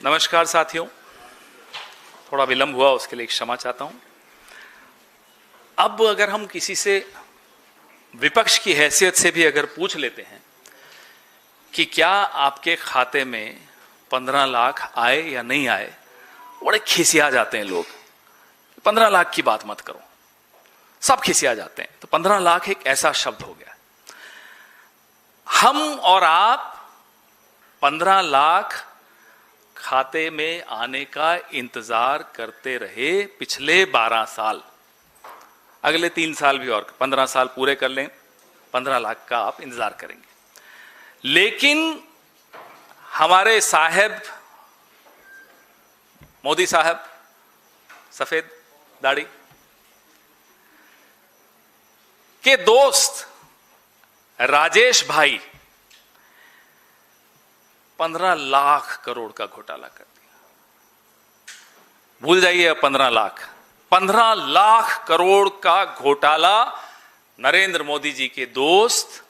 नमस्कार साथियों, थोड़ा विलंब हुआ उसके लिए क्षमा चाहता हूं। अब अगर हम किसी से विपक्ष की हैसियत से भी अगर पूछ लेते हैं कि क्या आपके खाते में 15 लाख आए या नहीं आए, बड़े खिसिया जाते हैं लोग। 15 लाख की बात मत करो, सब खिसिया जाते हैं। तो 15 लाख एक ऐसा शब्द हो गया। हम और आप 15 लाख खाते में आने का इंतजार करते रहे पिछले 12 साल। अगले 3 साल भी और 15 साल पूरे कर लें, 15 लाख का आप इंतजार करेंगे। लेकिन हमारे साहब मोदी साहब, सफेद दाढ़ी के दोस्त राजेश भाई 15 लाख करोड़ का घोटाला कर दिया। भूल जाइए अब 15 लाख। 15 लाख करोड़ का घोटाला नरेंद्र मोदी जी के दोस्त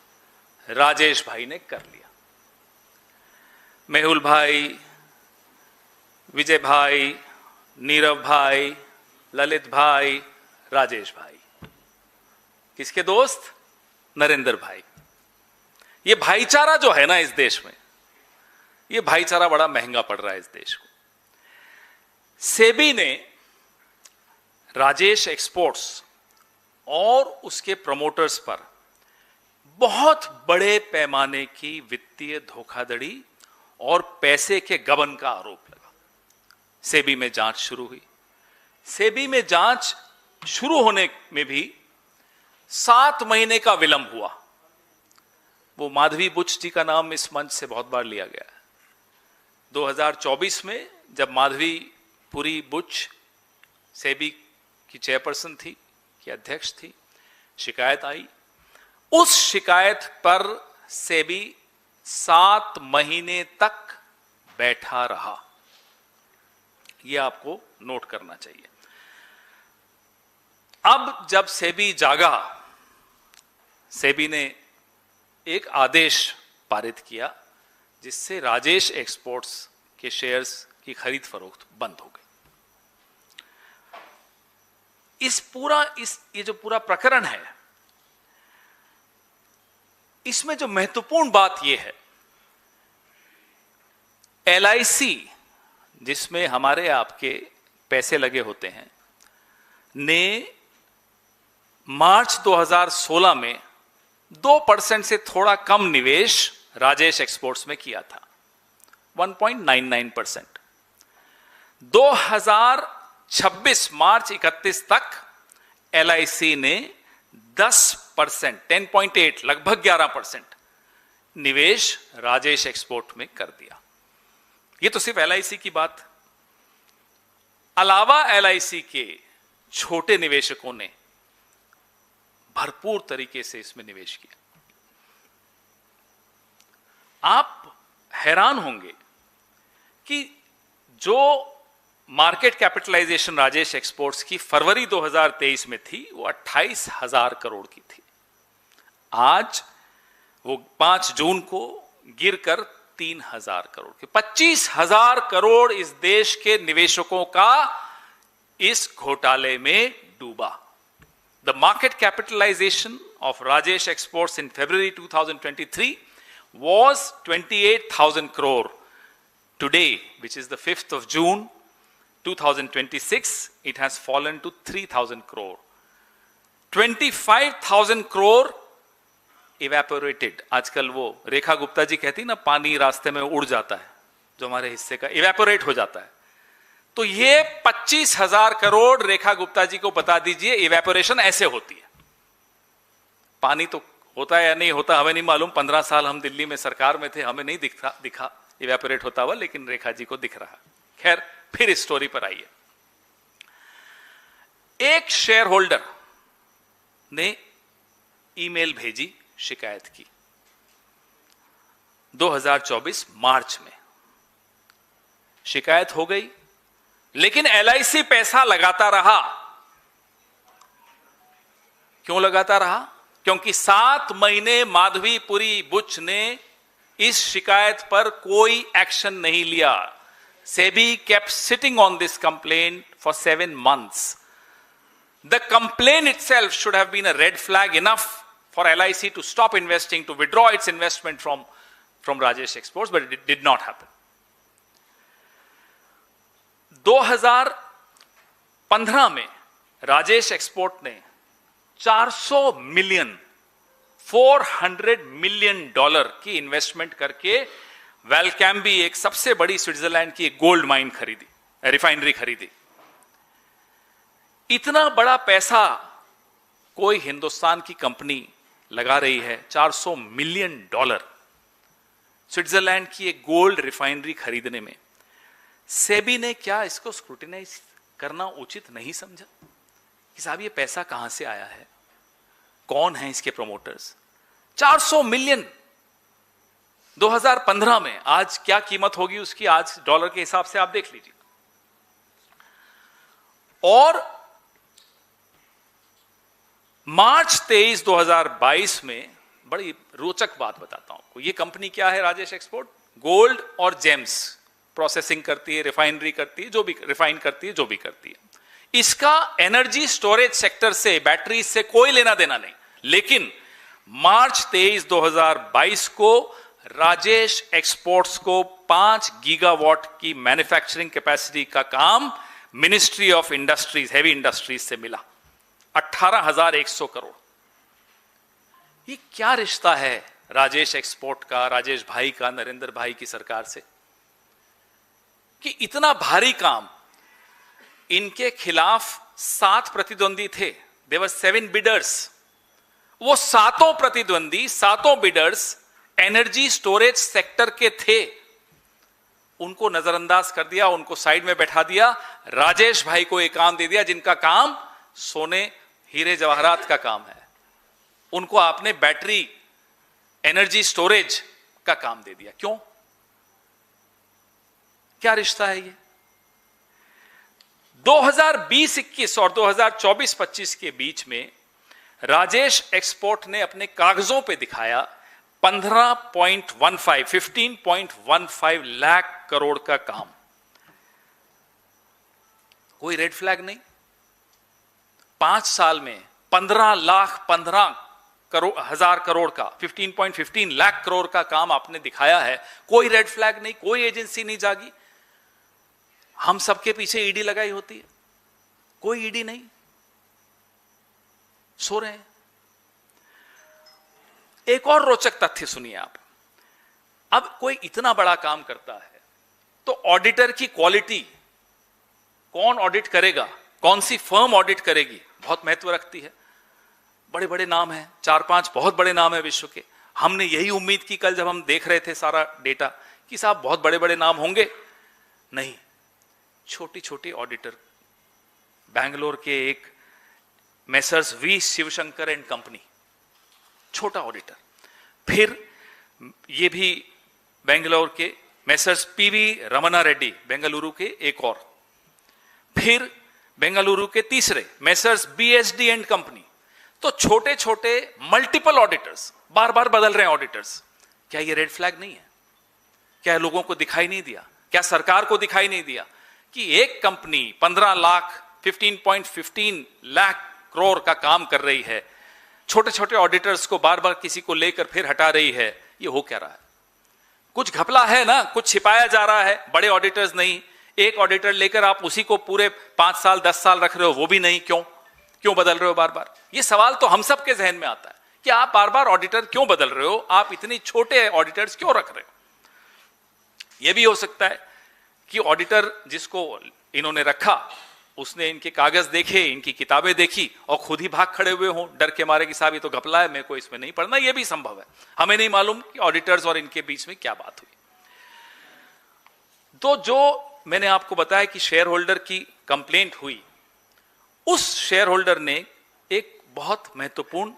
राजेश भाई ने कर लिया। मेहुल भाई, विजय भाई, नीरव भाई, ललित भाई, राजेश भाई, किसके दोस्त? नरेंद्र भाई। ये भाईचारा जो है ना इस देश में, ये भाईचारा बड़ा महंगा पड़ रहा है इस देश को। सेबी ने राजेश एक्सपोर्ट्स और उसके प्रमोटर्स पर बहुत बड़े पैमाने की वित्तीय धोखाधड़ी और पैसे के गबन का आरोप लगा। सेबी में जांच शुरू हुई। सेबी में जांच शुरू होने में भी 7 महीने का विलंब हुआ। वो माधवी बुच जी का नाम इस मंच से बहुत बार लिया गया है। 2024 में जब माधवी पुरी बुच सेबी की चेयरपर्सन थी, की अध्यक्ष थी, शिकायत आई। उस शिकायत पर सेबी 7 महीने तक बैठा रहा। यह आपको नोट करना चाहिए। अब जब सेबी जागा, सेबी ने एक आदेश पारित किया जिससे राजेश एक्सपोर्ट्स के शेयर्स की खरीद फरोख्त बंद हो गई। ये जो पूरा प्रकरण है, इसमें जो महत्वपूर्ण बात यह है, LIC जिसमें हमारे आपके पैसे लगे होते हैं, ने मार्च 2016 में 2% से थोड़ा कम निवेश राजेश एक्सपोर्ट्स में किया था, 1.99%। 2026 मार्च 31 तक LIC ने 10%, 10.8, लगभग 11% निवेश राजेश एक्सपोर्ट में कर दिया। ये तो सिर्फ LIC की बात। अलावा LIC के छोटे निवेशकों ने भरपूर तरीके से इसमें निवेश किया। आप हैरान होंगे कि जो मार्केट कैपिटलाइजेशन राजेश एक्सपोर्ट्स की फरवरी 2023 में थी, वो 28,000 करोड़ की थी। आज वो 5 जून को गिरकर 3,000 करोड़ के, 25,000 करोड़ इस देश के निवेशकों का इस घोटाले में डूबा। The market capitalization of Rajesh Exports in February 2023 was 28,000 crore. Today, which is the 5th of June 2026, it has fallen to 3,000 crore. 25,000 crore evaporated. आजकल वो रेखा गुप्ता जी कहती ना, पानी रास्ते में उड़ जाता है, जो हमारे हिस्से का evaporate हो जाता है। तो ये 25,000 करोड़ रेखा गुप्ता जी को बता दीजिए, इवेपोरेशन ऐसे होती है। पानी तो होता है या नहीं होता हमें नहीं मालूम। 15 साल हम दिल्ली में सरकार में थे, हमें नहीं दिखा इवेपोरेट होता हुआ, लेकिन रेखा जी को दिख रहा। खैर, फिर इस स्टोरी पर आइए। एक शेयर होल्डर ने ईमेल भेजी, शिकायत की 2024 मार्च में। शिकायत हो गई, लेकिन LIC पैसा लगाता रहा। क्यों लगाता रहा? क्योंकि 7 महीने माधवी पुरी बुच ने इस शिकायत पर कोई एक्शन नहीं लिया। SEBI kept sitting on this complaint for 7 months. The complaint itself should have been a red flag enough for LIC to stop investing, to withdraw its investment from Rajesh Exports, but it did not happen. 2015 में Rajesh export ने 400 million dollar की investment करके वेलकैम्बी, एक सबसे बड़ी Switzerland की एक gold mine खरीदी, रिफाइनरी खरीदी। इतना बड़ा पैसा कोई हिंदुस्तान की कंपनी लगा रही है, 400 मिलियन डॉलर स्विट्जरलैंड की एक गोल्ड रिफाइनरी खरीदने में। सेबी ने क्या इसको स्क्रूटिनाइज करना उचित नहीं समझा कि साहब ये पैसा कहां से आया है, कौन है इसके प्रमोटर्स? 400 मिलियन 2015 में, आज क्या कीमत होगी उसकी, आज डॉलर के हिसाब से आप देख लीजिए। और मार्च 23 2022 में बड़ी रोचक बात बताता हूं आपको। ये कंपनी क्या है? राजेश एक्सपोर्ट गोल्ड और जेम्स प्रोसेसिंग करती है, रिफाइनरी करती है, जो भी रिफाइन करती है, जो भी करती है। इसका एनर्जी स्टोरेज सेक्टर से, बैटरी से कोई लेना देना नहीं। लेकिन मार्च 23 2022 को राजेश एक्सपोर्ट्स को 5 गीगावाट की मैन्युफैक्चरिंग कैपेसिटी का काम ministry of industries, heavy industries से मिला, 18,100 करोड़। ये क्या रिश्ता है राजेश एक्सपोर्ट का, राजेश भाई का, नरेंद्र भाई की सरकार से, कि इतना भारी काम? इनके खिलाफ 7 प्रतिद्वंदी थे, देवर 7 बिडर्स। वो सातों प्रतिद्वंदी, सातों बिडर्स एनर्जी स्टोरेज सेक्टर के थे। उनको नजरअंदाज कर दिया, उनको साइड में बैठा दिया, राजेश भाई को एक काम दे दिया जिनका काम सोने हीरे जवाहरात का काम है। उनको आपने बैटरी एनर्जी स्टोरेज का काम दे दिया। क्यों? क्या रिश्ता है ये? 2020-21 और 2024-25 के बीच में राजेश एक्सपोर्ट ने अपने कागजों पे दिखाया 15.15 लाख करोड़ का काम। कोई रेड फ्लैग नहीं। 5 साल में 15,15,000 करोड़ का, 15.15 लाख करोड़ का काम आपने दिखाया है। कोई रेड फ्लैग नहीं, कोई एजेंसी नहीं जागी। हम सबके पीछे ईडी लगाई होती है, कोई ईडी नहीं, सो रहे हैं। एक और रोचक तथ्य सुनिए आप। अब कोई इतना बड़ा काम करता है तो ऑडिटर की क्वालिटी कौन ऑडिट करेगा, कौन सी फर्म ऑडिट करेगी, बहुत महत्व रखती है। बड़े बड़े नाम हैं, 4-5 बहुत बड़े नाम है विश्व के। हमने यही उम्मीद की कल जब हम देख रहे थे सारा डेटा कि साहब बहुत बड़े बड़े नाम होंगे। नहीं, छोटी छोटी ऑडिटर। बैंगलोर के एक messrs V Shivashankar and company, छोटा ऑडिटर। फिर ये भी बेंगलोर के मेसर्स पीवी रमना रेड्डी, बेंगलुरु के एक और। फिर बेंगलुरु के तीसरे मेसर्स बीएसडी एंड कंपनी। तो छोटे छोटे मल्टीपल ऑडिटर्स, बार बार बदल रहे हैं ऑडिटर्स। क्या ये रेड फ्लैग नहीं है? क्या लोगों को दिखाई नहीं दिया? क्या सरकार को दिखाई नहीं दिया कि एक कंपनी 15 लाख करोड़ का काम कर रही है, छोटे छोटे ऑडिटर्स को बार बार किसी को लेकर फिर हटा रही है? ये हो क्या रहा है? कुछ घपला है ना, कुछ छिपाया जा रहा है। बड़े ऑडिटर्स नहीं, एक ऑडिटर लेकर आप उसी को पूरे 5 साल 10 साल रख रहे हो, वो भी नहीं। क्यों बदल रहे हो बार बार? ये सवाल तो हम सबके जहन में आता है कि आप बार बार ऑडिटर क्यों बदल रहे हो, आप इतनी छोटे ऑडिटर्स क्यों रख रहे हो? यह भी हो सकता है कि ऑडिटर जिसको इन्होंने रखा उसने इनके कागज देखे, इनकी किताबें देखी और खुद ही भाग खड़े हुए हों डर के मारे कि साहब ये तो घपला है, मेरे को इसमें नहीं पढ़ना। यह भी संभव है, हमें नहीं मालूम कि ऑडिटर्स और इनके बीच में क्या बात हुई। तो जो मैंने आपको बताया कि शेयर होल्डर की कंप्लेंट हुई, उस शेयर होल्डर ने एक बहुत महत्वपूर्ण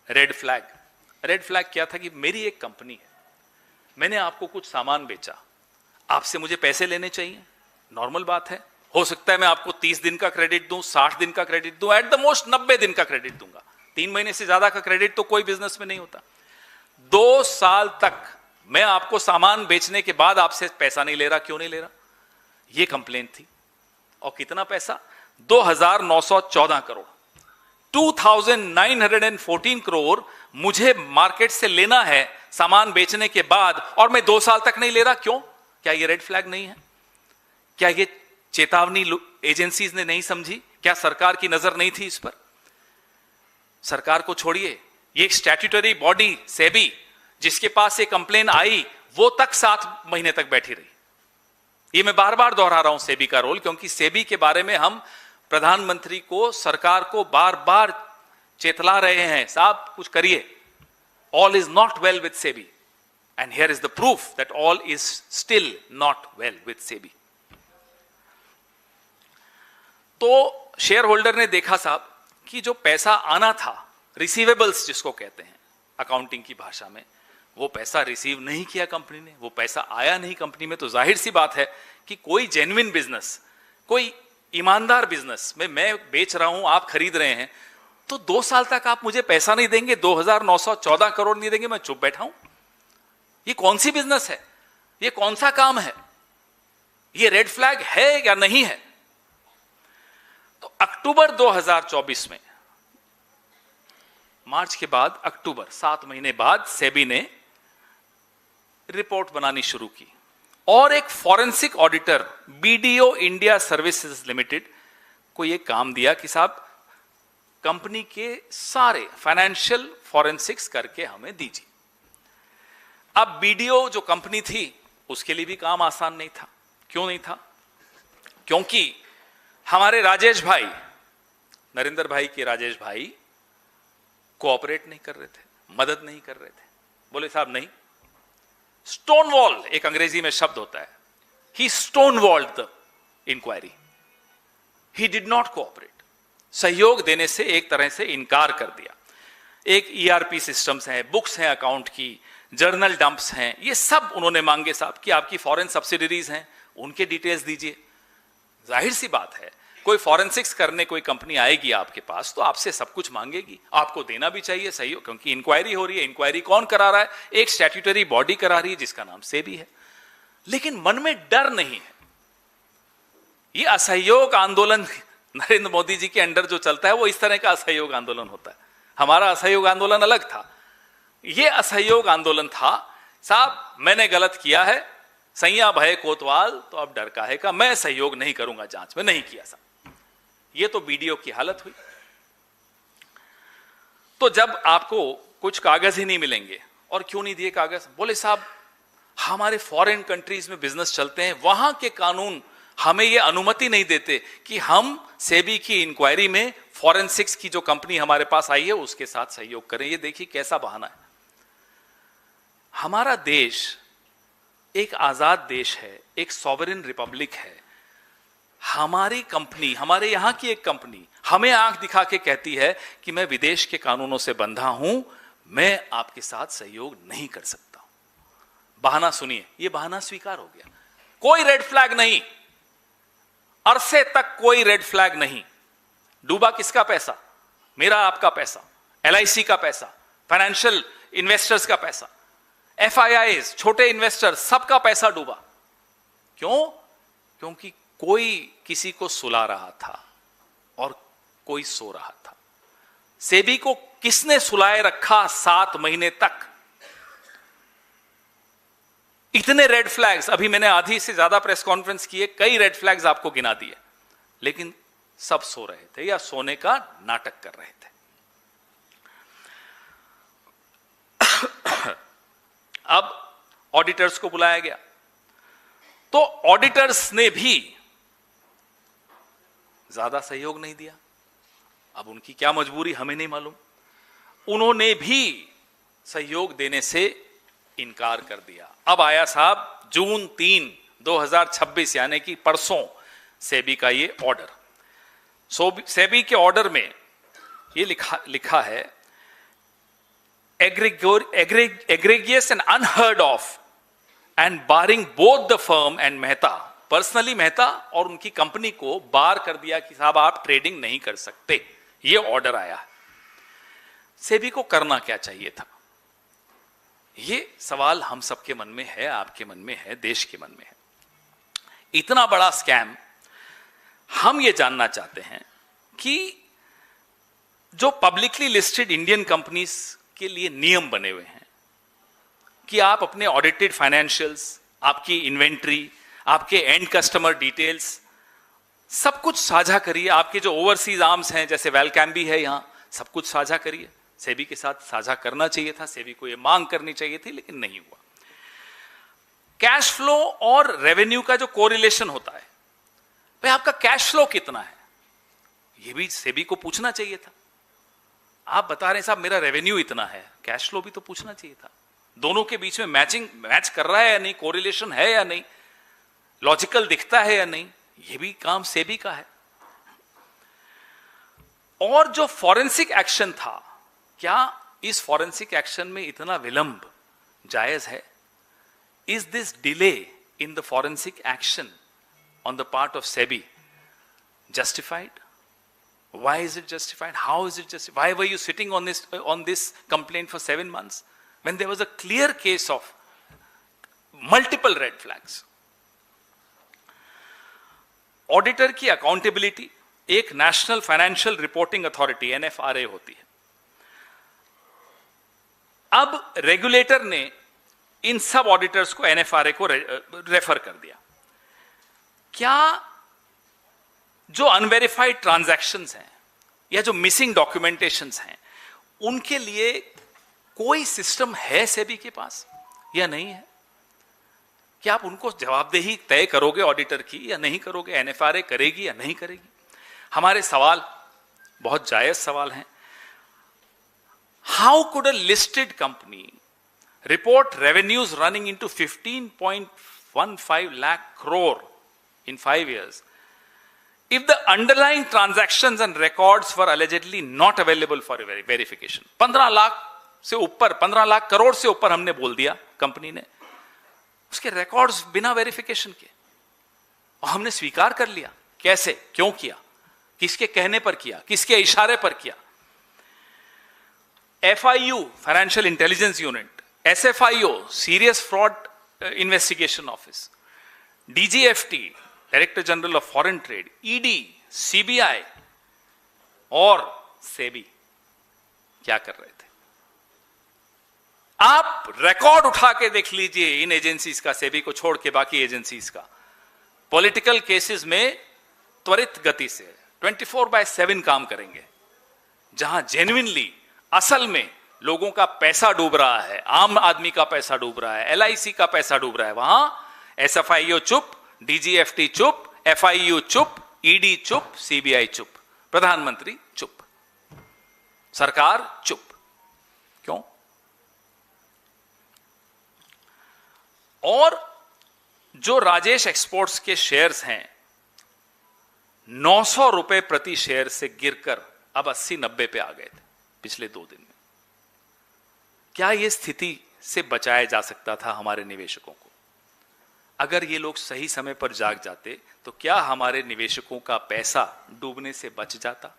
रेड फ्लैग क्या था कि मेरी एक कंपनी है, मैंने आपको कुछ सामान बेचा, आपसे मुझे पैसे लेने चाहिए, नॉर्मल बात है। हो सकता है मैं आपको 30 दिन का क्रेडिट दूं, 60 दिन का क्रेडिट दूं, एट द मोस्ट 90 दिन का क्रेडिट दूंगा। 3 महीने से ज्यादा का क्रेडिट तो कोई बिजनेस में नहीं होता। 2 साल तक मैं आपको सामान बेचने के बाद आपसे पैसा नहीं ले रहा। क्यों नहीं ले रहा? ये कंप्लेंट थी। और कितना पैसा? 2,914 करोड़, 2,914 करोड़ मुझे मार्केट से लेना है सामान बेचने के बाद, और मैं 2 साल तक नहीं ले रहा। क्यों? क्या ये रेड फ्लैग नहीं है? क्या ये चेतावनी एजेंसीज ने नहीं समझी? क्या सरकार की नजर नहीं थी इस पर? सरकार को छोड़िए, ये एक स्टैट्यूटरी बॉडी सेबी, जिसके पास ये कंप्लेन आई, वो तक 7 महीने तक बैठी रही। ये मैं बार बार दोहरा रहा हूं सेबी का रोल, क्योंकि सेबी के बारे में हम प्रधानमंत्री को, सरकार को बार बार चेतला रहे हैं, साहब कुछ करिए, all is not well with SEBI, and here is the proof that all is still not well with SEBI. तो शेयर होल्डर ने देखा साहब कि जो पैसा आना था, रिसीवेबल्स जिसको कहते हैं अकाउंटिंग की भाषा में, वो पैसा रिसीव नहीं किया कंपनी ने, वो पैसा आया नहीं कंपनी में। तो जाहिर सी बात है कि कोई जेन्युइन बिजनेस, कोई ईमानदार बिजनेस में मैं बेच रहा हूं, आप खरीद रहे हैं, तो 2 साल तक आप मुझे पैसा नहीं देंगे, 2,914 करोड़ नहीं देंगे, मैं चुप बैठा हूं? ये कौन सी बिजनेस है? ये कौन सा काम है? ये रेड फ्लैग है या नहीं है? तो अक्टूबर 2024 में, मार्च के बाद अक्टूबर, 7 महीने बाद सेबी ने रिपोर्ट बनानी शुरू की, और एक forensic auditor BDO India services limited को यह काम दिया कि साहब कंपनी के सारे फाइनेंशियल फॉरेंसिक्स करके हमें दीजिए। अब बीडीओ जो कंपनी थी, उसके लिए भी काम आसान नहीं था। क्यों नहीं था? क्योंकि हमारे राजेश भाई, नरेंद्र भाई के राजेश भाई कोऑपरेट नहीं कर रहे थे, मदद नहीं कर रहे थे। बोले साहब नहीं, स्टोन वॉल एक अंग्रेजी में शब्द होता है, he stonewalled the inquiry, he did not cooperate. सहयोग देने से एक तरह से इनकार कर दिया। एक ईआरपी सिस्टम्स हैं, बुक्स हैं अकाउंट की, जर्नल डंप्स हैं, ये सब उन्होंने मांगे साहब कि आपकी फॉरेन सब्सिडरीज हैं, उनके डिटेल्स दीजिए। जाहिर सी बात है, कोई फॉरेंसिक्स करने कोई कंपनी आएगी आपके पास तो आपसे सब कुछ मांगेगी, आपको देना भी चाहिए सही हो, क्योंकि इंक्वायरी हो रही है। इंक्वायरी कौन करा रहा है? एक स्टैट्यूटरी बॉडी करा रही है जिसका नाम सेबी है। लेकिन मन में डर नहीं है। ये असहयोग आंदोलन नरेंद्र मोदी जी के अंडर जो चलता है, वो इस तरह का असहयोग आंदोलन होता है। हमारा असहयोग आंदोलन अलग था, ये असहयोग आंदोलन था साहब मैंने गलत किया है, सैया भय कोतवाल तो अब डर काहे का, मैं सहयोग नहीं करूंगा जांच में, नहीं किया साहब। ये तो बीडीओ की हालत हुई। तो जब आपको कुछ कागज ही नहीं मिलेंगे, और क्यों नहीं दिए कागज? बोले साहब हमारे फॉरेन कंट्रीज में बिजनेस चलते हैं, वहां के कानून हमें यह अनुमति नहीं देते कि हम सेबी की इंक्वायरी में फॉरेंसिक्स की जो कंपनी हमारे पास आई है उसके साथ सहयोग करें। ये देखिए कैसा बहाना है। हमारा देश एक आजाद देश है, एक सॉवरेन रिपब्लिक है। हमारी कंपनी, हमारे यहां की एक कंपनी हमें आंख दिखा के कहती है कि मैं विदेश के कानूनों से बंधा हूं, मैं आपके साथ सहयोग नहीं कर सकता। बहाना सुनिए, यह बहाना स्वीकार हो गया। कोई रेड फ्लैग नहीं, अरसे तक कोई रेड फ्लैग नहीं। डूबा किसका पैसा? मेरा आपका पैसा, एलआईसी का पैसा, फाइनेंशियल इन्वेस्टर्स का पैसा, एफआईआईज, छोटे इन्वेस्टर्स, सबका पैसा डूबा। क्यों? क्योंकि कोई किसी को सुला रहा था और कोई सो रहा था। सेबी को किसने सुलाए रखा 7 महीने तक? इतने रेड फ्लैग्स, अभी मैंने आधी से ज्यादा प्रेस कॉन्फ्रेंस किए, कई रेड फ्लैग्स आपको गिना दिए, लेकिन सब सो रहे थे या सोने का नाटक कर रहे थे। अब ऑडिटर्स को बुलाया गया, तो ऑडिटर्स ने भी ज्यादा सहयोग नहीं दिया। अब उनकी क्या मजबूरी हमें नहीं मालूम, उन्होंने भी सहयोग देने से इनकार कर दिया। अब आया साहब जून 3, 2026 यानी कि परसों सेबी का ये ऑर्डर। सेबी के ऑर्डर में ये लिखा है, egregious and unheard of and barring both the firm and Mehta, personally Mehta और उनकी कंपनी को बार कर दिया कि साहब आप ट्रेडिंग नहीं कर सकते। ये ऑर्डर आया है। सेबी को करना क्या चाहिए था? ये सवाल हम सबके मन में है, आपके मन में है, देश के मन में है। इतना बड़ा स्कैम। हम ये जानना चाहते हैं कि जो पब्लिकली लिस्टेड इंडियन कंपनीज के लिए नियम बने हुए हैं कि आप अपने ऑडिटेड फाइनेंशियल्स, आपकी इन्वेंट्री, आपके एंड कस्टमर डिटेल्स सब कुछ साझा करिए। आपके जो ओवरसीज आर्म्स हैं जैसे वेलकैम्बी है, यहां सब कुछ साझा करिए। सेबी के साथ साझा करना चाहिए था, सेबी को यह मांग करनी चाहिए थी, लेकिन नहीं हुआ। कैश फ्लो और रेवेन्यू का जो कोरिलेशन होता है, भाई आपका कैश फ्लो कितना है, यह भी सेबी को पूछना चाहिए था। आप बता रहे हैं साहब मेरा रेवेन्यू इतना है, कैश फ्लो भी तो पूछना चाहिए था। दोनों के बीच में मैच कर रहा है या नहीं, कोरिलेशन है या नहीं, लॉजिकल दिखता है या नहीं, यह भी काम सेबी का है। और जो फॉरेंसिक एक्शन था, क्या इस फॉरेंसिक एक्शन में इतना विलंब जायज है? Is this delay in the forensic action on the part of SEBI justified? Why is it justified? How is it justified? Why were you sitting on this complaint for 7 months when there was a clear case of multiple red flags? Auditor की accountability एक national financial reporting authority NFRA होती है। अब regulator ने इन सब auditors को NFRA को refer कर दिया। क्या जो अनवेरिफाइड ट्रांजैक्शंस हैं या जो मिसिंग डॉक्यूमेंटेशंस हैं, उनके लिए कोई सिस्टम है सेबी के पास या नहीं है? क्या आप उनको जवाबदेही तय करोगे ऑडिटर की या नहीं करोगे? NFRA करेगी या नहीं करेगी? हमारे सवाल बहुत जायज सवाल हैं। How could a listed company report revenues running into 15.15 lakh crore in 5 years if the underlying transactions and records were allegedly not available for verification? 15 lakh से ऊपर, 15 लाख करोड़ से ऊपर हमने बोल दिया कंपनी ने, उसके रिकॉर्ड्स बिना वेरिफिकेशन के, और हमने स्वीकार कर लिया। कैसे, क्यों किया, किसके कहने पर किया, किसके इशारे पर किया? FIU financial intelligence unit, SFIO serious fraud investigation office, DGFT director general of foreign trade, ED, CBI और सेबी क्या कर रहे थे? आप रिकॉर्ड उठा के देख लीजिए इन एजेंसीज का, सेबी को छोड़ के बाकी एजेंसीज का। पॉलिटिकल केसेस में त्वरित गति से 24/7 काम करेंगे। जहां जेन्युइनली असल में लोगों का पैसा डूब रहा है, आम आदमी का पैसा डूब रहा है, LIC का पैसा डूब रहा है, वहां SFIO चुप, DGFT चुप, FIU चुप, ED चुप, CBI चुप, प्रधानमंत्री चुप, सरकार चुप। क्यों? और जो राजेश एक्सपोर्ट्स के शेयर्स हैं 900 रुपए प्रति शेयर से गिरकर अब 80-90 पे आ गए थे पिछले 2 दिन में। क्या यह स्थिति से बचाया जा सकता था हमारे निवेशकों को? अगर ये लोग सही समय पर जाग जाते तो क्या हमारे निवेशकों का पैसा डूबने से बच जाता?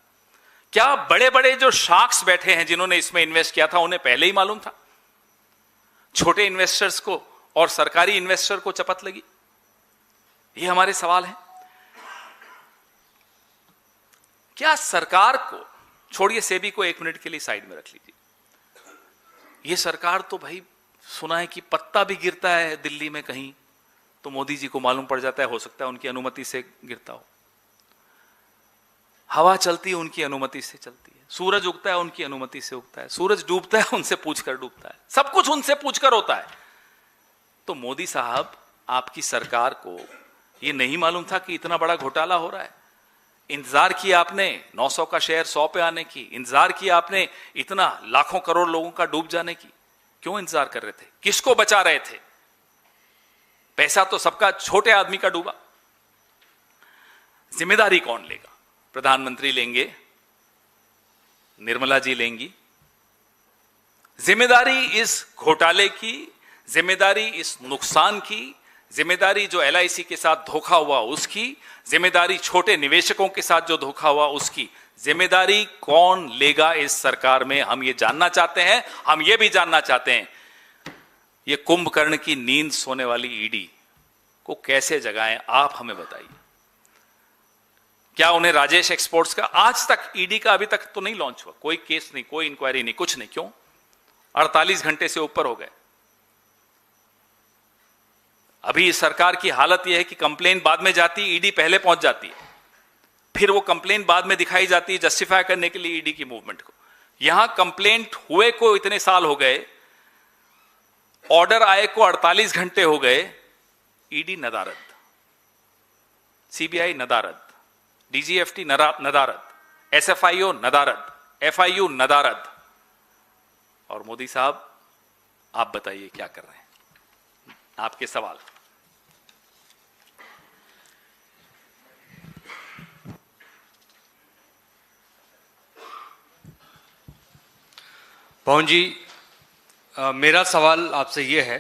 क्या बड़े बड़े जो शार्क्स बैठे हैं जिन्होंने इसमें इन्वेस्ट किया था, उन्हें पहले ही मालूम था? छोटे इन्वेस्टर्स को और सरकारी इन्वेस्टर को चपत लगी? ये हमारे सवाल हैं। क्या सरकार को, छोड़िए सेबी को 1 मिनट के लिए साइड में रख लीजिए, ये सरकार तो भाई सुना है कि पत्ता भी गिरता है दिल्ली में कहीं तो मोदी जी को मालूम पड़ जाता है, हो सकता है उनकी अनुमति से गिरता हो। हवा चलती है उनकी अनुमति से चलती है, सूरज उगता है उनकी अनुमति से उगता है, सूरज डूबता है उनसे पूछकर डूबता है, सब कुछ उनसे पूछकर होता है। तो मोदी साहब, आपकी सरकार को यह नहीं मालूम था कि इतना बड़ा घोटाला हो रहा है? इंतजार किया आपने 900 का शेयर 100 पे आने की, इंतजार किया आपने इतना लाखों करोड़ लोगों का डूब जाने की। क्यों इंतजार कर रहे थे? किसको बचा रहे थे? पैसा तो सबका, छोटे आदमी का डूबा। जिम्मेदारी कौन लेगा? प्रधानमंत्री लेंगे, निर्मला जी लेंगी। जिम्मेदारी इस घोटाले की, जिम्मेदारी इस नुकसान की, जिम्मेदारी जो LIC के साथ धोखा हुआ उसकी, जिम्मेदारी छोटे निवेशकों के साथ जो धोखा हुआ उसकी, जिम्मेदारी कौन लेगा इस सरकार में? हम ये जानना चाहते हैं। हम ये भी जानना चाहते हैं ये कुंभकर्ण की नींद सोने वाली ED को कैसे जगाएं, आप हमें बताइए। क्या उन्हें राजेश एक्सपोर्ट्स का आज तक ईडी का अभी तक तो नहीं लॉन्च हुआ, कोई केस नहीं, कोई इंक्वायरी नहीं, कुछ नहीं, क्यों? 48 घंटे से ऊपर हो गए। अभी सरकार की हालत यह है कि कंप्लेन बाद में जाती है, ईडी पहले पहुंच जाती है, फिर वो कंप्लेन बाद में दिखाई जाती है जस्टिफाई करने के लिए ईडी की मूवमेंट को। यहां कंप्लेंट हुए को इतने साल हो गए, ऑर्डर आए को 48 घंटे हो गए, ईडी नदारद, सीबीआई नदारद, डीजीएफटी नदारद, एसएफआईओ नदारद, एफआईयू नदारद। और मोदी साहब आप बताइए क्या कर रहे हैं? आपके सवाल। पवन जी, मेरा सवाल आपसे यह है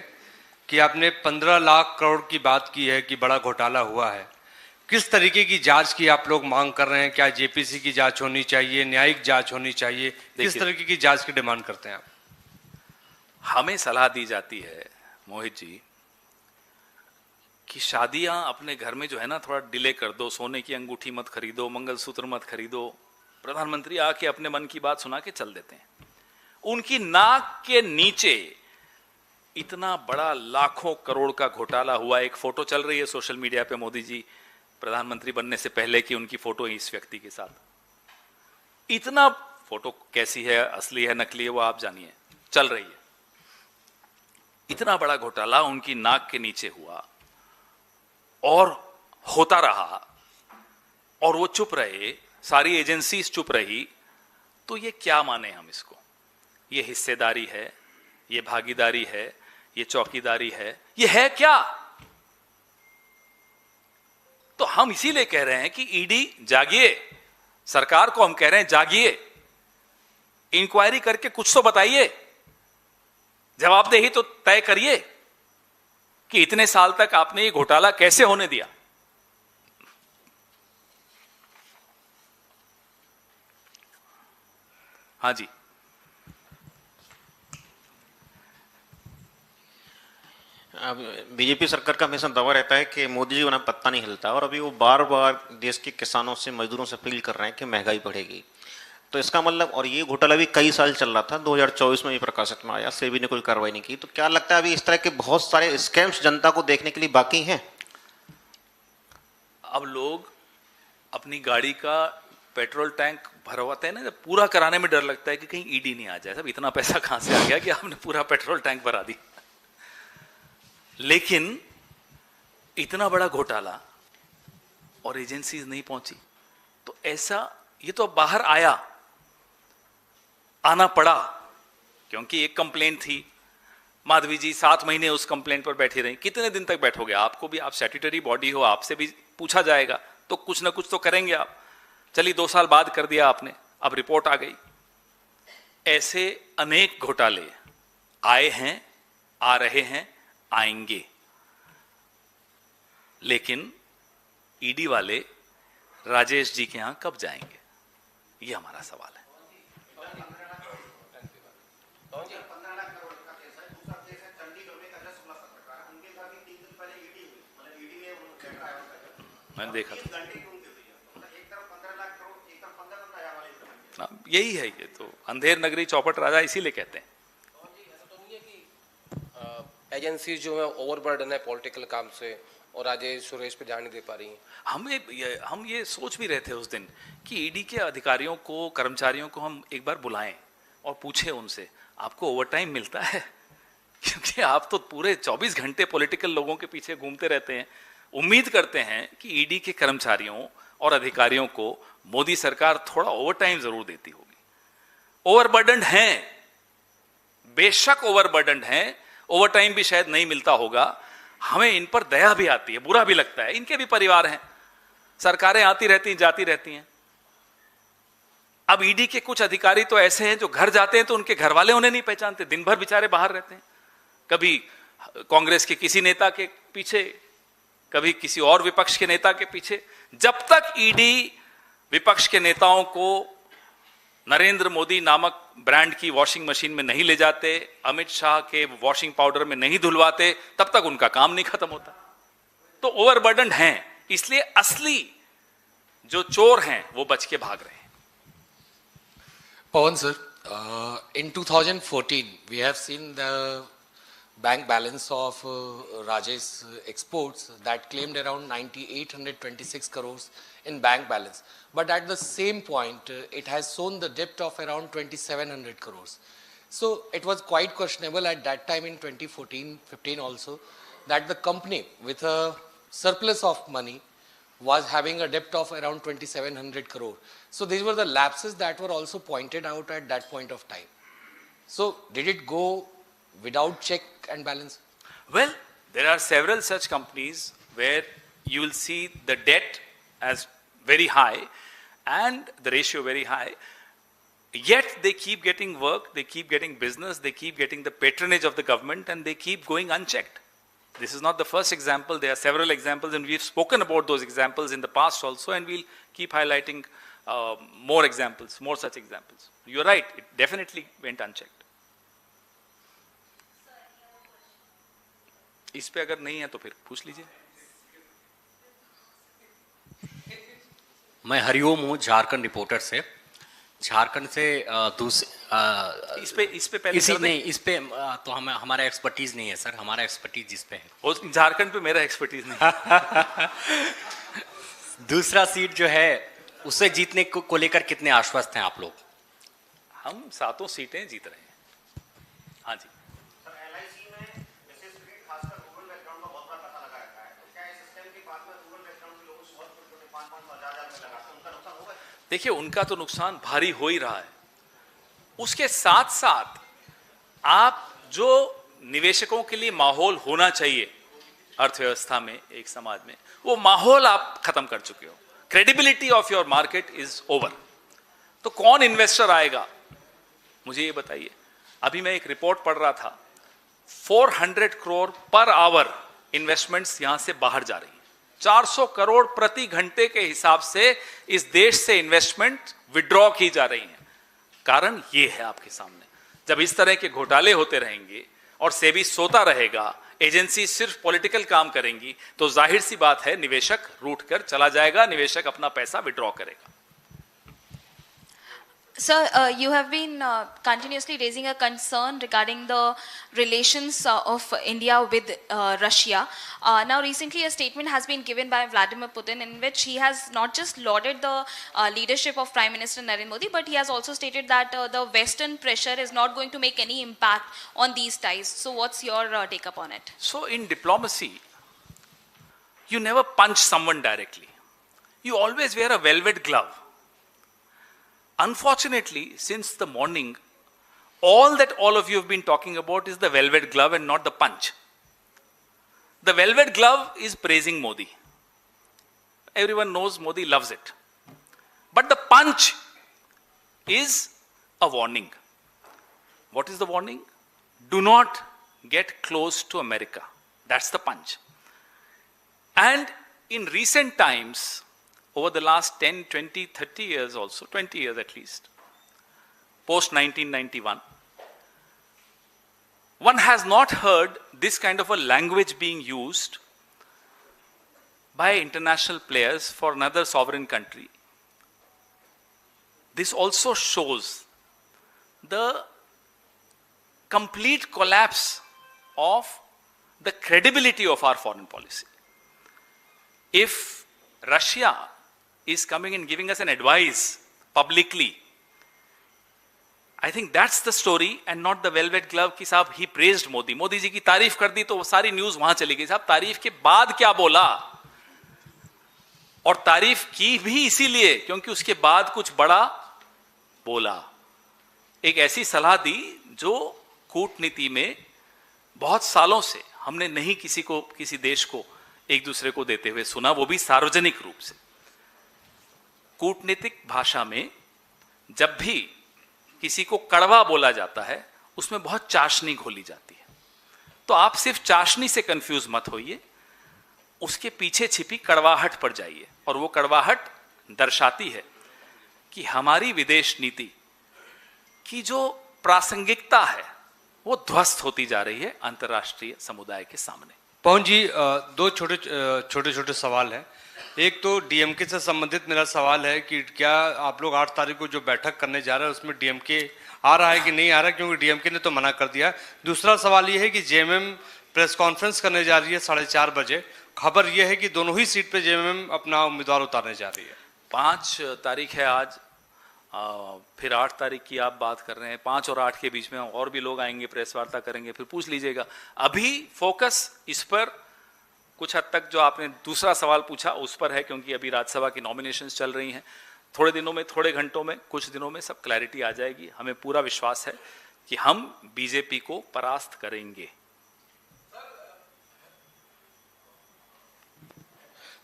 कि आपने 15 लाख करोड़ की बात की है कि बड़ा घोटाला हुआ है। किस तरीके की जांच की आप लोग मांग कर रहे हैं? क्या जेपीसी की जांच होनी चाहिए, न्यायिक जांच होनी चाहिए? किस तरीके की जांच की डिमांड करते हैं आप? हमें सलाह दी जाती है मोहित जी कि शादियां अपने घर में जो है ना थोड़ा डिले कर दो, सोने की अंगूठी मत खरीदो, मंगलसूत्र मत खरीदो। प्रधानमंत्री आके अपने मन की बात सुना के चल देते हैं। उनकी नाक के नीचे इतना बड़ा लाखों करोड़ का घोटाला हुआ। एक फोटो चल रही है सोशल मीडिया पे मोदी जी प्रधानमंत्री बनने से पहले की उनकी फोटो इस व्यक्ति के साथ। इतना फोटो कैसी है, असली है नकली है, वो आप जानिए, चल रही है। इतना बड़ा घोटाला उनकी नाक के नीचे हुआ और होता रहा और वो चुप रहे, सारी एजेंसीज चुप रही। तो ये क्या माने हम इसको? ये हिस्सेदारी है, ये भागीदारी है, ये चौकीदारी है, ये है क्या? तो हम इसीलिए कह रहे हैं कि ईडी जागिए, सरकार को हम कह रहे हैं जागिए, इंक्वायरी करके कुछ तो बताइए, जवाबदेही तो तय करिए कि इतने साल तक आपने ये घोटाला कैसे होने दिया। हाँ जी, अब बीजेपी सरकार का हमेशा दावा रहता है कि मोदी जी को ना पत्ता नहीं हिलता, और अभी वो बार बार देश के किसानों से, मजदूरों से अपील कर रहे हैं कि महंगाई बढ़ेगी। तो इसका मतलब, और ये घोटाला भी कई साल चल रहा था, 2024 में भी प्रकाशित में आया, सेबी ने कोई कार्रवाई नहीं की। तो क्या लगता है अभी इस तरह के बहुत सारे स्कैम्स जनता को देखने के लिए बाकी हैं? अब लोग अपनी गाड़ी का पेट्रोल टैंक भरवाते हैं ना, जब पूरा कराने में डर लगता है कि कहीं ईडी नहीं आ जाए। सब इतना पैसा कहां से आ गया कि आपने पूरा पेट्रोल टैंक भरा दी। लेकिन इतना बड़ा घोटाला और एजेंसीज नहीं पहुंची, तो ऐसा, ये तो बाहर आना पड़ा क्योंकि एक कंप्लेंट थी। माधवी जी 7 महीने उस कंप्लेंट पर बैठी रही। कितने दिन तक बैठोगे? आपको भी, आप स्टैट्यूटरी बॉडी हो, आपसे भी पूछा जाएगा, तो कुछ ना कुछ तो करेंगे आप। चलिए 2 साल बाद कर दिया आपने, अब रिपोर्ट आ गई। ऐसे अनेक घोटाले आए हैं, आ रहे हैं, आएंगे। लेकिन ईडी वाले राजेश जी के यहां कब जाएंगे, ये हमारा सवाल है। मैंने देखा था, यही है, ये तो अंधेर नगरी चौपट राजा इसीलिए कहते हैं। एजेंसी जो है ओवरबर्डन है पॉलिटिकल काम से, और राजेश सुरेश पे ध्यान नहीं दे पा रही हैं। हम ये सोच भी रहे थे उस दिन कि ईडी के अधिकारियों को, कर्मचारियों को हम एक बार बुलाएं और पूछें उनसे, आपको ओवरटाइम मिलता है? क्योंकि आप तो पूरे 24 घंटे पॉलिटिकल लोगों के पीछे घूमते रहते हैं। उम्मीद करते हैं कि ईडी के कर्मचारियों और अधिकारियों को मोदी सरकार थोड़ा ओवरटाइम जरूर देती होगी। ओवरबर्डन्ड हैं, बेशक ओवरबर्डन्ड हैं, ओवरटाइम भी शायद नहीं मिलता होगा। हमें इन पर दया भी आती है, बुरा भी लगता है, इनके भी परिवार हैं, सरकारें आती रहती हैं, जाती रहती हैं। अब ईडी के कुछ अधिकारी तो ऐसे हैं जो घर जाते हैं तो उनके घर वाले उन्हें नहीं पहचानते, दिन भर बेचारे बाहर रहते हैं, कभी कांग्रेस के किसी नेता के पीछे, कभी किसी और विपक्ष के नेता के पीछे। जब तक ईडी विपक्ष के नेताओं को नरेंद्र मोदी नामक ब्रांड की वॉशिंग मशीन में नहीं ले जाते, अमित शाह के वॉशिंग पाउडर में नहीं धुलवाते, तब तक उनका काम नहीं खत्म होता। तो ओवरबर्डन हैं, इसलिए असली जो चोर हैं वो बच के भाग रहे हैं। Pawan sir, in 2014 we have seen the bank balance of Rajesh Exports that claimed around 9,826 crores in bank balance. But at the same point, it has shown the debt of around 2,700 crores. So it was quite questionable at that time in 2014-15 also that the company with a surplus of money was having a debt of around 2,700 crore. So these were the lapses that were also pointed out at that point of time. So did it go without check and balance? Well, there are several such companies where you will see the debt as very high and the ratio very high, yet they keep getting work, they keep getting business, they keep getting the patronage of the government, and they keep going unchecked. This is not the first example. There are several examples, and we've spoken about those examples in the past also, and we'll keep highlighting more examples, more such examples. You're right, it definitely went unchecked. इस पे अगर नहीं है तो फिर पूछ लीजिए। मैं हरिओम हूँ, झारखंड रिपोर्टर से। झारखंड से इस पे पहले इसी नहीं, इस पे तो हमारा एक्सपर्टीज नहीं है सर, हमारा एक्सपर्टीज जिस पे है। झारखंड पे मेरा एक्सपर्टीज नहीं। दूसरा सीट जो है उसे जीतने को लेकर कितने आश्वस्त हैं आप लोग? हम 7 सीटें जीत रहे हैं। हाँ जी। देखिए, उनका तो नुकसान भारी हो ही रहा है। उसके साथ साथ आप जो निवेशकों के लिए माहौल होना चाहिए अर्थव्यवस्था में, एक समाज में, वो माहौल आप खत्म कर चुके हो। Credibility of your market is over. तो कौन इन्वेस्टर आएगा, मुझे ये बताइए। अभी मैं एक रिपोर्ट पढ़ रहा था, 400 करोड़ पर आवर इन्वेस्टमेंट्स यहां से बाहर जा रही है। 400 करोड़ प्रति घंटे के हिसाब से इस देश से इन्वेस्टमेंट विड्रॉ की जा रही है। कारण ये है आपके सामने। जब इस तरह के घोटाले होते रहेंगे और सेबी सोता रहेगा, एजेंसी सिर्फ पॉलिटिकल काम करेंगी, तो जाहिर सी बात है निवेशक रूठ कर चला जाएगा, निवेशक अपना पैसा विड्रॉ करेगा। Sir, you have been continuously raising a concern regarding the relations of India with Russia. Now, recently a statement has been given by Vladimir Putin in which he has not just lauded the leadership of Prime Minister Narendra Modi, but he has also stated that the Western pressure is not going to make any impact on these ties. So what's your take up on it? So in diplomacy, you never punch someone directly. You always wear a velvet glove. Unfortunately, since the morning, all that all of you have been talking about is the velvet glove and not the punch. The velvet glove is praising Modi. Everyone knows Modi loves it. But the punch is a warning. What is the warning? Do not get close to America. That's the punch. And in recent times, over the last 10, 20, 30 years also, 20 years at least, post 1991, one has not heard this kind of a language being used by international players for another sovereign country. This also shows the complete collapse of the credibility of our foreign policy. If Russia is coming and giving us an advice publicly, I think that's the story and not the velvet glove कि साहब he praised Modi. Modi ji की तारीफ कर दी तो वो सारी news वहां चली गई। साहब तारीफ के बाद क्या बोला, और तारीफ की भी इसीलिए क्योंकि उसके बाद कुछ बड़ा बोला। एक ऐसी सलाह दी जो कूटनीति में बहुत सालों से हमने नहीं किसी देश को एक दूसरे को देते हुए सुना, वो भी सार्वजनिक रूप से। कूटनीतिक भाषा में जब भी किसी को कड़वा बोला जाता है, उसमें बहुत चाशनी घोली जाती है। तो आप सिर्फ चाशनी से कंफ्यूज मत होइए, उसके पीछे छिपी कड़वाहट पर जाइए, और वो कड़वाहट दर्शाती है कि हमारी विदेश नीति की जो प्रासंगिकता है वो ध्वस्त होती जा रही है अंतर्राष्ट्रीय समुदाय के सामने। पवन जी, दो छोटे सवाल हैं। एक तो डीएमके से संबंधित मेरा सवाल है कि क्या आप लोग 8 तारीख को जो बैठक करने जा रहे हैं उसमें डीएमके आ रहा है कि नहीं आ रहा है, क्योंकि डीएमके ने तो मना कर दिया। दूसरा सवाल ये है कि जेएमएम प्रेस कॉन्फ्रेंस करने जा रही है 4:30 बजे। खबर यह है कि दोनों ही सीट पे जेएमएम अपना उम्मीदवार उतारने जा रही है। 5 तारीख है आज, फिर 8 तारीख की आप बात कर रहे हैं। 5 और 8 के बीच में और भी लोग आएंगे, प्रेस वार्ता करेंगे, फिर पूछ लीजिएगा। अभी फोकस इस पर कुछ हद तक जो आपने दूसरा सवाल पूछा उस पर है, क्योंकि अभी राज्यसभा की नॉमिनेशंस चल रही हैं। थोड़े दिनों में, थोड़े घंटों में, कुछ दिनों में सब क्लैरिटी आ जाएगी। हमें पूरा विश्वास है कि हम बीजेपी को परास्त करेंगे।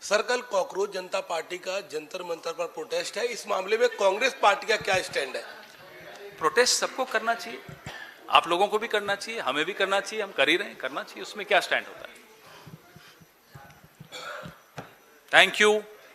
सर, कल कॉकरोच जनता पार्टी का जंतर मंतर पर प्रोटेस्ट है। इस मामले में कांग्रेस पार्टी का क्या स्टैंड है? प्रोटेस्ट सबको करना चाहिए, आप लोगों को भी करना चाहिए, हमें भी करना चाहिए, हम कर ही रहे हैं, करना चाहिए, उसमें क्या स्टैंड होता है। Thank you.